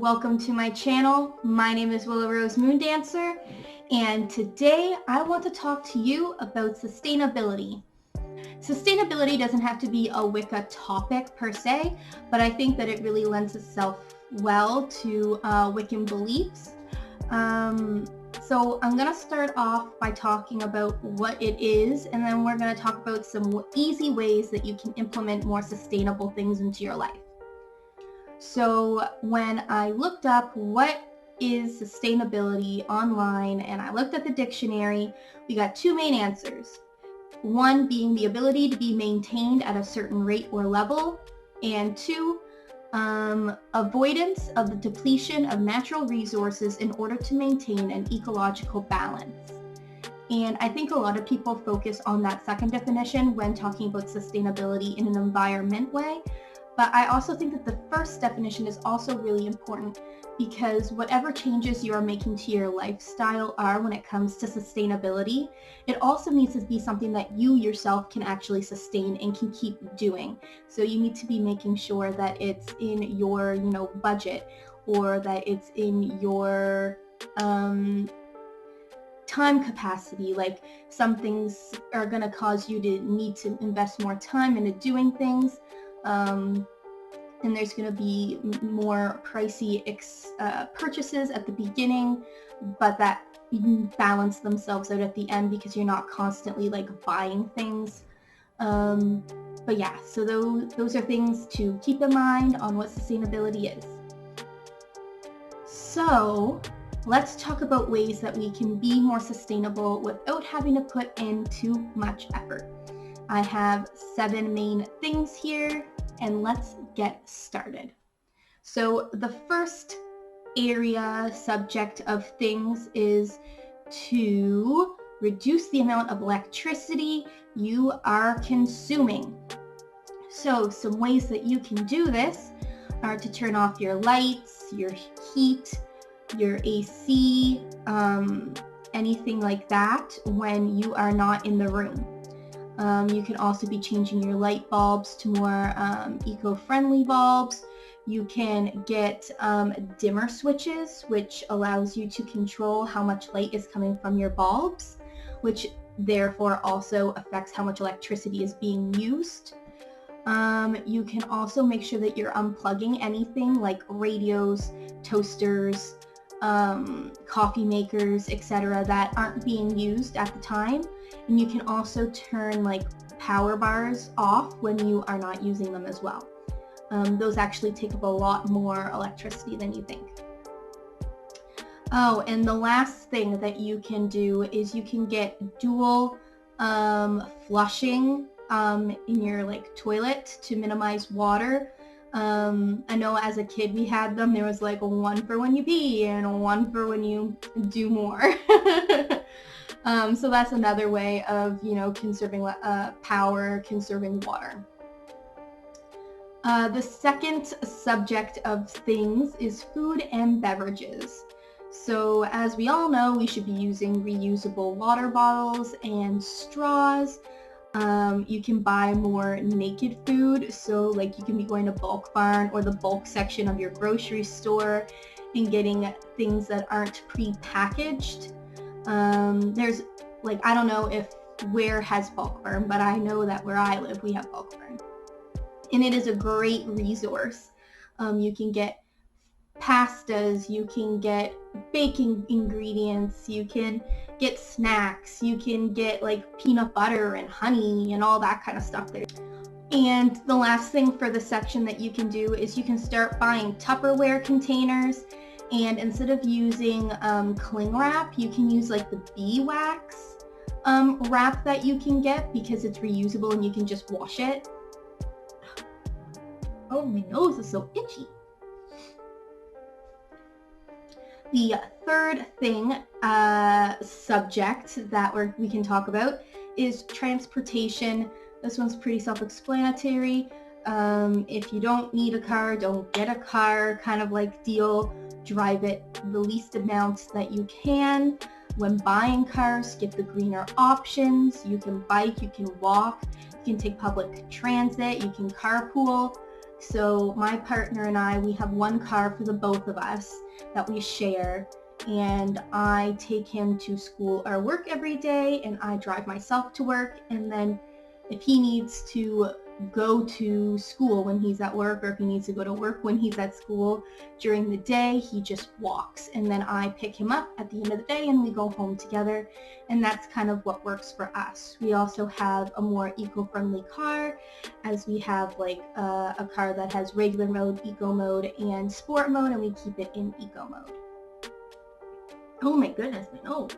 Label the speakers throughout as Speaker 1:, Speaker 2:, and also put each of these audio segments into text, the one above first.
Speaker 1: welcome to my channel. My name is Willow Rose Moondancer, and today I want to talk to you about sustainability. Sustainability doesn't have to be a Wicca topic per se, but I think that it really lends itself well to Wiccan beliefs. So I'm going to start off by talking about what it is, and then we're going to talk about some easy ways that you can implement more sustainable things into your life. So when I looked up what is sustainability online and I looked at the dictionary, we got two main answers. One being the ability to be maintained at a certain rate or level, and two, avoidance of the depletion of natural resources in order to maintain an ecological balance. And I think a lot of people focus on that second definition when talking about sustainability in an environment way. But I also think that the first definition is also really important, because whatever changes you are making to your lifestyle are when it comes to sustainability, it also needs to be something that you yourself can actually sustain and can keep doing. So you need to be making sure that it's in your, budget, or that it's in your time capacity. Like, some things are going to cause you to need to invest more time into doing things. And there's going to be more pricey purchases at the beginning, but that balance themselves out at the end because you're not constantly buying things. But yeah, so those are things to keep in mind on what sustainability is. So let's talk about ways that we can be more sustainable without having to put in too much effort. I have 7 main things here, and let's get started. So the first subject of things is to reduce the amount of electricity you are consuming. So some ways that you can do this are to turn off your lights, your heat, your AC, anything like that when you are not in the room. You can also be changing your light bulbs to more eco-friendly bulbs. You can get dimmer switches, which allows you to control how much light is coming from your bulbs, which therefore also affects how much electricity is being used. You can also make sure that you're unplugging anything like radios, toasters, coffee makers, etc. that aren't being used at the time. And you can also turn power bars off when you are not using them as well. Those actually take up a lot more electricity than you think. Oh, and the last thing that you can do is you can get dual flushing in your toilet to minimize water. I know as a kid we had them. There was one for when you pee and one for when you do more. So that's another way of, conserving power, conserving water. The second subject of things is food and beverages. So as we all know, we should be using reusable water bottles and straws. You can buy more naked food, so you can be going to Bulk Barn or the bulk section of your grocery store and getting things that aren't pre-packaged. There's I don't know if where has Bulk Barn, but I know that where I live we have Bulk Barn, and it is a great resource. You can get pastas, you can get baking ingredients, you can get snacks, you can get peanut butter and honey and all that kind of stuff there. And the last thing for the section that you can do is you can start buying Tupperware containers, and instead of using cling wrap, you can use the beeswax wrap that you can get, because it's reusable and you can just wash it. Oh, my nose is so itchy. The third subject that we can talk about is transportation. This one's pretty self-explanatory. If you don't need a car, don't get a car kind of deal. Drive it the least amount that you can. When buying cars, skip the greener options. You can bike, you can walk, you can take public transit, you can carpool. So my partner and I, we have one car for the both of us that we share, and I take him to school or work every day, and I drive myself to work. And then if he needs to go to school when he's at work, or if he needs to go to work when he's at school during the day, he just walks, and then I pick him up at the end of the day and we go home together. And that's kind of what works for us. We also have a more eco-friendly car, as we have like a car that has regular mode, eco mode, and sport mode, and we keep it in eco mode. Oh my goodness, my nose.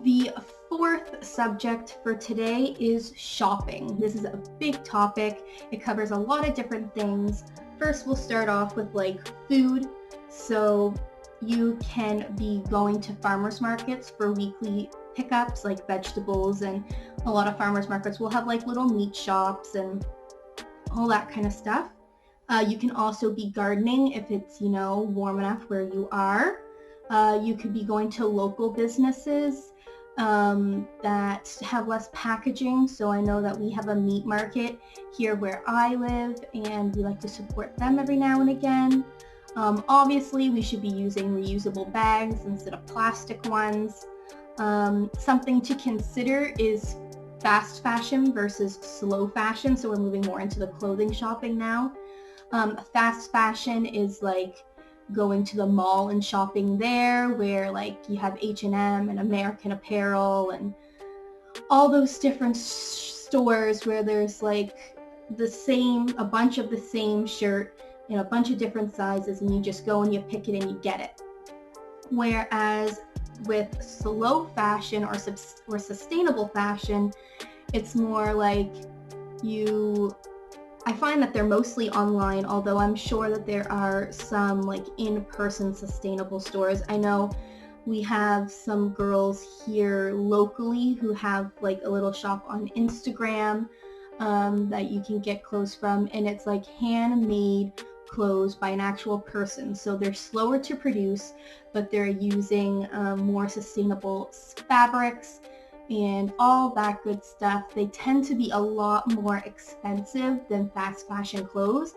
Speaker 1: The fourth subject for today is shopping. This is a big topic. It covers a lot of different things. First, we'll start off with like food. So you can be going to farmers markets for weekly pickups, like vegetables, and a lot of farmers markets will have like little meat shops and all that kind of stuff. You can also be gardening if it's, warm enough where you are. You could be going to local businesses that have less packaging. So I know that we have a meat market here where I live, and we like to support them every now and again. Obviously, we should be using reusable bags instead of plastic ones. Something to consider is fast fashion versus slow fashion. So we're moving more into the clothing shopping now. Fast fashion is like going to the mall and shopping there, where like you have H&M and American Apparel and all those different stores where there's like a bunch of the same shirt in a bunch of different sizes, and you just go and you pick it and you get it. Whereas with slow fashion or sustainable fashion, it's more like I find that they're mostly online, although I'm sure that there are some like in-person sustainable stores. I know we have some girls here locally who have like a little shop on Instagram that you can get clothes from, and it's like handmade clothes by an actual person. So they're slower to produce, but they're using more sustainable fabrics and all that good stuff. They tend to be a lot more expensive than fast fashion clothes,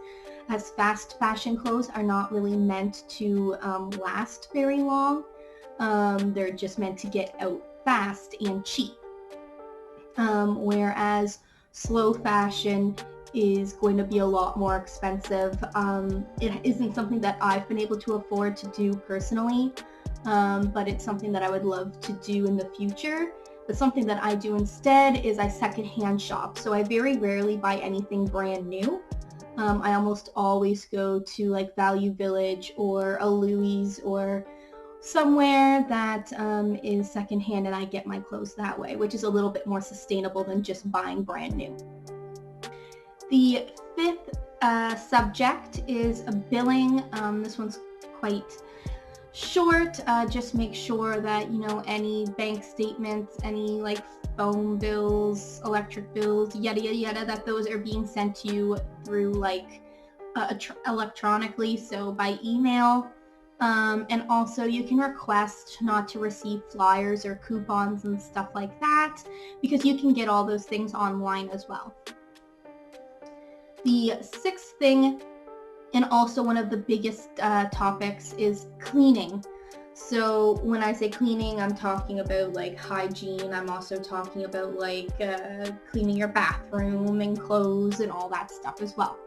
Speaker 1: as fast fashion clothes are not really meant to last very long. They're just meant to get out fast and cheap. Whereas slow fashion is going to be a lot more expensive. It isn't something that I've been able to afford to do personally, but it's something that I would love to do in the future. But something that I do instead is I secondhand shop. So I very rarely buy anything brand new. I almost always go to like Value Village or a Louis or somewhere that is secondhand, and I get my clothes that way, which is a little bit more sustainable than just buying brand new. The fifth subject is billing. This one's quite short. Just make sure that any bank statements, any like phone bills, electric bills, yada yada yada, that those are being sent to you through like electronically, so by email. And also you can request not to receive flyers or coupons and stuff like that, because you can get all those things online as well. The sixth thing, and also one of the biggest topics, is cleaning. So when I say cleaning, I'm talking about like hygiene. I'm also talking about like cleaning your bathroom and clothes and all that stuff as well.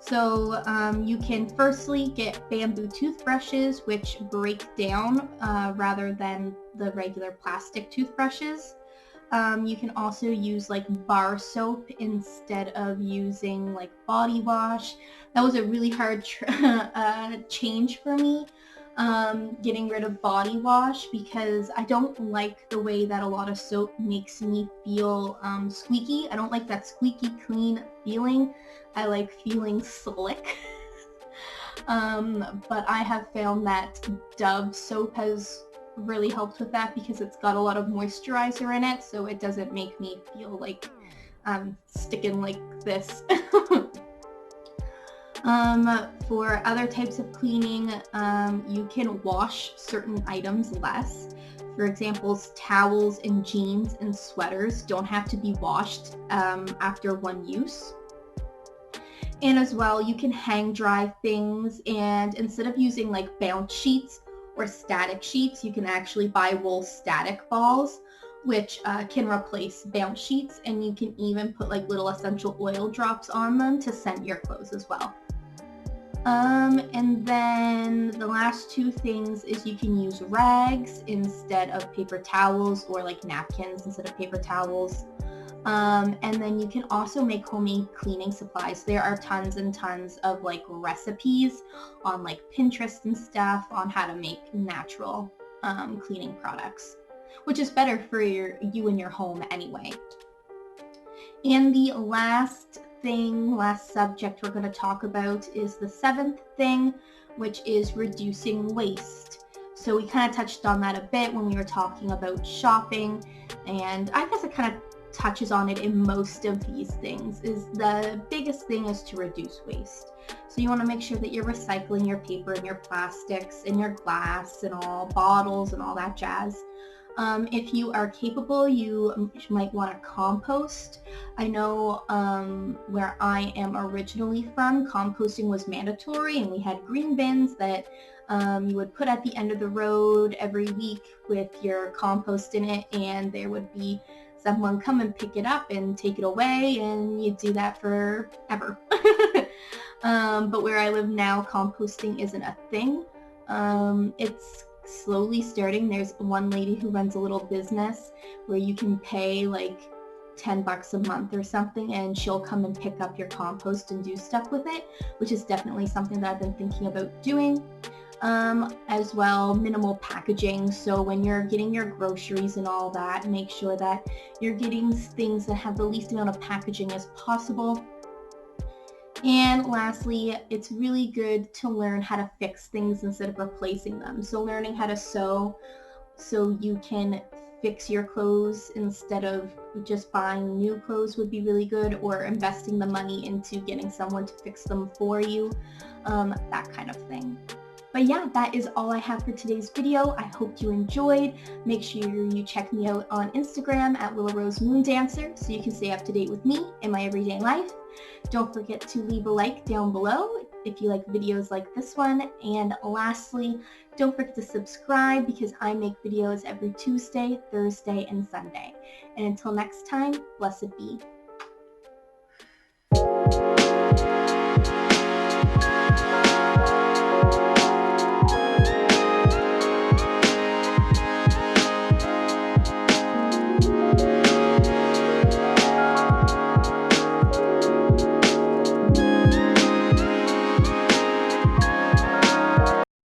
Speaker 1: So you can firstly get bamboo toothbrushes, which break down rather than the regular plastic toothbrushes. You can also use like bar soap instead of using like body wash. That was a really hard change for me, getting rid of body wash, because I don't like the way that a lot of soap makes me feel squeaky. I don't like that squeaky clean feeling. I like feeling slick. But I have found that Dove soap has really helped with that, because it's got a lot of moisturizer in it, so it doesn't make me feel like I'm sticking like this. For other types of cleaning, you can wash certain items less. For example, towels and jeans and sweaters don't have to be washed after one use. And as well, you can hang dry things, and instead of using like bounce sheets or static sheets, you can actually buy wool static balls, which can replace bounce sheets, and you can even put like little essential oil drops on them to scent your clothes as well. And then the last two things is you can use rags instead of paper towels, or like napkins instead of paper towels. And then you can also make homemade cleaning supplies. There are tons and tons of like recipes on like Pinterest and stuff on how to make natural cleaning products, which is better for you and your home anyway. And the last subject we're going to talk about is the seventh thing, which is reducing waste. So we kind of touched on that a bit when we were talking about shopping, and I guess it kind of touches on it in most of these things. Is the biggest thing is to reduce waste. So you want to make sure that you're recycling your paper and your plastics and your glass and all bottles and all that jazz. If you are capable, you might want to compost. I know where I am originally from, composting was mandatory, and we had green bins that you would put at the end of the road every week with your compost in it, and there would be someone come and pick it up and take it away, and you do that forever. But where I live now, composting isn't a thing. It's slowly starting. There's one lady who runs a little business where you can pay like $10 a month or something, and she'll come and pick up your compost and do stuff with it, which is definitely something that I've been thinking about doing. As well, minimal packaging. So when you're getting your groceries and all that, make sure that you're getting things that have the least amount of packaging as possible. And lastly, it's really good to learn how to fix things instead of replacing them. So learning how to sew so you can fix your clothes instead of just buying new clothes would be really good, or investing the money into getting someone to fix them for you, that kind of thing. But yeah, that is all I have for today's video. I hope you enjoyed. Make sure you check me out on Instagram at Willow Rose Moondancer so you can stay up to date with me in my everyday life. Don't forget to leave a like down below if you like videos like this one. And lastly, don't forget to subscribe because I make videos every Tuesday, Thursday, and Sunday. And until next time, blessed be.